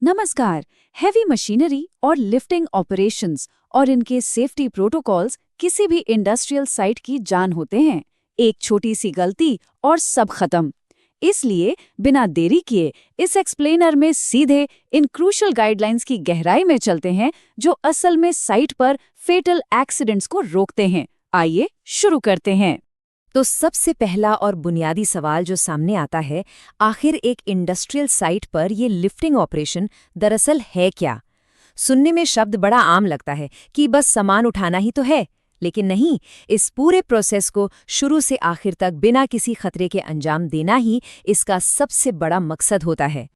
नमस्कार। Heavy machinery और lifting operations और इनके सेफ्टी प्रोटोकॉल्स किसी भी इंडस्ट्रियल साइट की जान होते हैं। एक छोटी सी गलती और सब खत्म। इसलिए बिना देरी किए इस एक्सप्लेनर में सीधे इन क्रूशल गाइडलाइंस की गहराई में चलते हैं जो असल में साइट पर फेटल एक्सीडेंट्स को रोकते हैं। आइए शुरू करते हैं। तो सबसे पहला और बुनियादी सवाल जो सामने आता है, आखिर एक इंडस्ट्रियल साइट पर ये लिफ्टिंग ऑपरेशन दरअसल है क्या? सुनने में शब्द बड़ा आम लगता है कि बस सामान उठाना ही तो है, लेकिन नहीं, इस पूरे प्रोसेस को शुरू से आखिर तक बिना किसी खतरे के अंजाम देना ही इसका सबसे बड़ा मकसद होता है।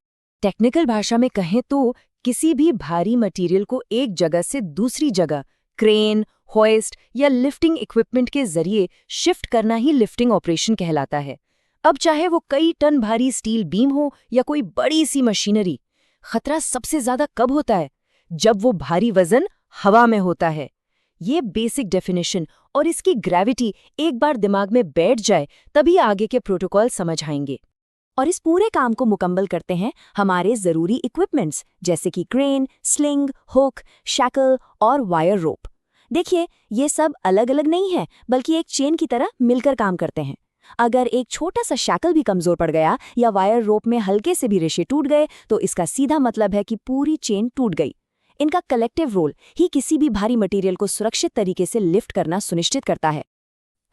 टेक्निकल भाषा में कहें तो किसी भी भारी मटेरियल को एक जगह से दूसरी जगह क्रेन, होइस्ट या लिफ्टिंग इक्विपमेंट के जरिए शिफ्ट करना ही लिफ्टिंग ऑपरेशन कहलाता है। अब चाहे वो कई टन भारी स्टील बीम हो या कोई बड़ी सी मशीनरी, खतरा सबसे ज्यादा कब होता है? जब वो भारी वजन हवा में होता है। ये बेसिक डेफिनेशन और इसकी ग्रेविटी एक बार दिमाग में बैठ जाए तभी आगे के प्रोटोकॉल समझ आएंगे। और इस पूरे काम को मुकम्मल करते हैं हमारे जरूरी इक्विपमेंट्स जैसे कि क्रेन, स्लिंग, हुक, शैकल और वायर रोप। देखिए, ये सब अलग अलग नहीं है, बल्कि एक चेन की तरह मिलकर काम करते हैं। अगर एक छोटा सा शैकल भी कमजोर पड़ गया या वायर रोप में हल्के से भी रेशे टूट गए तो इसका सीधा मतलब है कि पूरी चेन टूट गई। इनका कलेक्टिव रोल ही किसी भी भारी मटेरियल को सुरक्षित तरीके से लिफ्ट करना सुनिश्चित करता है।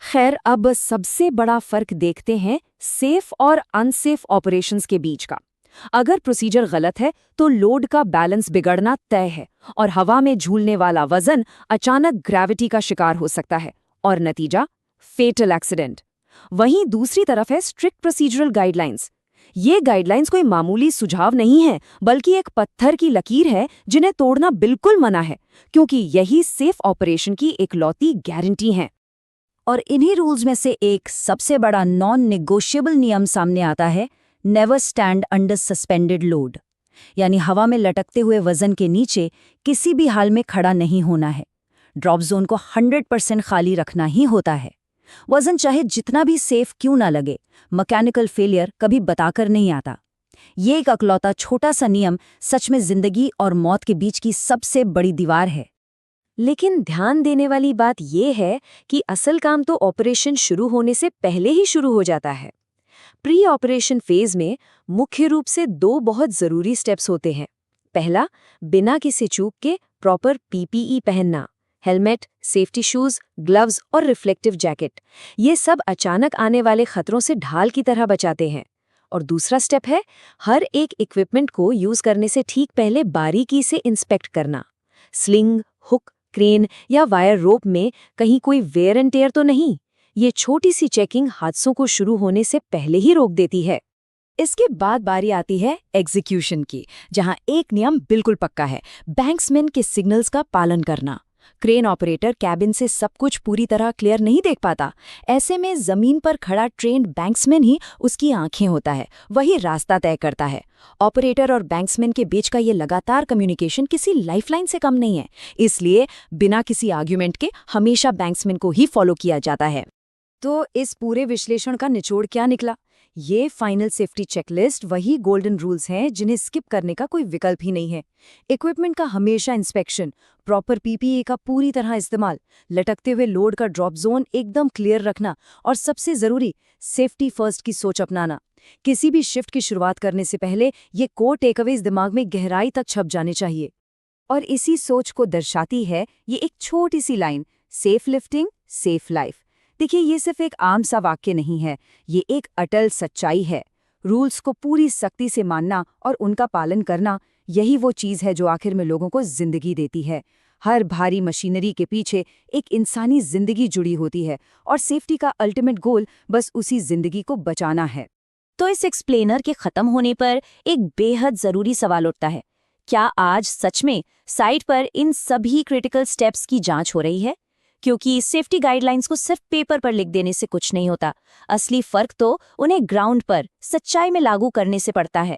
खैर, अब सबसे बड़ा फर्क देखते हैं सेफ और अनसेफ ऑपरेशंस के बीच का। अगर प्रोसीजर गलत है तो लोड का बैलेंस बिगड़ना तय है और हवा में झूलने वाला वजन अचानक ग्रेविटी का शिकार हो सकता है और नतीजा फेटल एक्सीडेंट। वहीं दूसरी तरफ है स्ट्रिक्ट प्रोसीजरल गाइडलाइंस। ये गाइडलाइंस कोई मामूली सुझाव नहीं है, बल्कि एक पत्थर की लकीर है जिन्हें तोड़ना बिल्कुल मना है, क्योंकि यही सेफ ऑपरेशन की इकलौती गारंटी है। और इन्हीं रूल्स में से एक सबसे बड़ा नॉन नेगोशिएबल नियम सामने आता है, never stand under suspended load. यानी हवा में लटकते हुए वजन के नीचे किसी भी हाल में खड़ा नहीं होना है। ड्रॉप जोन को 100% खाली रखना ही होता है। वजन चाहे जितना भी सेफ क्यों ना लगे, मैकेनिकल फेलियर कभी बताकर नहीं आता। ये एक अकलौता छोटा सा नियम सच में जिंदगी और मौत के बीच की सबसे बड़ी दीवार है। लेकिन ध्यान देने वाली बात यह है कि असल काम तो ऑपरेशन शुरू होने से पहले ही शुरू हो जाता है। प्री ऑपरेशन फेज में मुख्य रूप से दो बहुत जरूरी स्टेप्स होते हैं। पहला, बिना किसी चूक के प्रॉपर पीपीई पहनना, हेलमेट, सेफ्टी शूज, ग्लव्स और रिफ्लेक्टिव जैकेट। ये सब अचानक आने वाले खतरों से ढाल की तरह बचाते हैं। और दूसरा स्टेप है, हर एक इक्विपमेंट को यूज करने से ठीक पहले बारीकी से इंस्पेक्ट करना। स्लिंग, हुक, क्रेन या वायर रोप में कहीं कोई वेयर एंड टेयर तो नहीं। ये छोटी सी चेकिंग हादसों को शुरू होने से पहले ही रोक देती है। इसके बाद बारी आती है एग्जीक्यूशन की, जहां एक नियम बिल्कुल पक्का है, बैंक्समैन के सिग्नल्स का पालन करना। क्रेन ऑपरेटर कैबिन से सब कुछ पूरी तरह क्लियर नहीं देख पाता। ऐसे में जमीन पर खड़ा ट्रेन्ड बैंक्समैन ही उसकी आंखें होता है, वही रास्ता तय करता है। ऑपरेटर और बैंक्समैन के बीच का ये लगातार कम्युनिकेशन किसी लाइफलाइन से कम नहीं है, इसलिए बिना किसी आर्ग्यूमेंट के हमेशा बैंक्समैन को ही फॉलो किया जाता है। तो इस पूरे विश्लेषण का निचोड़ क्या निकला? ये फाइनल सेफ्टी चेकलिस्ट वही गोल्डन रूल्स हैं जिन्हें स्किप करने का कोई विकल्प ही नहीं है। इक्विपमेंट का हमेशा इंस्पेक्शन, प्रॉपर पीपीई का पूरी तरह इस्तेमाल, लटकते हुए लोड का ड्रॉप जोन एकदम क्लियर रखना और सबसे जरूरी सेफ्टी फर्स्ट की सोच अपनाना। किसी भी शिफ्ट की शुरुआत करने से पहले ये कोर टेकअवेज दिमाग में गहराई तक छप जाने चाहिए। और इसी सोच को दर्शाती है ये एक छोटी सी line, safe lifting, safe life. देखिए, ये सिर्फ एक आम सा वाक्य नहीं है, ये एक अटल सच्चाई है। रूल्स को पूरी सख्ती से मानना और उनका पालन करना, यही वो चीज़ है जो आखिर में लोगों को जिंदगी देती है। हर भारी मशीनरी के पीछे एक इंसानी जिंदगी जुड़ी होती है और सेफ्टी का अल्टीमेट गोल बस उसी जिंदगी को बचाना है। तो इस एक्सप्लेनर के खत्म होने पर एक बेहद जरूरी सवाल उठता है, क्या आज सच में साइट पर इन सभी क्रिटिकल स्टेप्स की जांच हो रही है? क्योंकि सेफ्टी गाइडलाइंस को सिर्फ पेपर पर लिख देने से कुछ नहीं होता। असली फर्क तो उन्हें ग्राउंड पर सच्चाई में लागू करने से पड़ता है।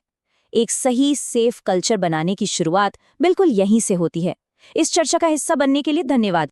एक सही सेफ कल्चर बनाने की शुरुआत बिल्कुल यहीं से होती है। इस चर्चा का हिस्सा बनने के लिए धन्यवाद।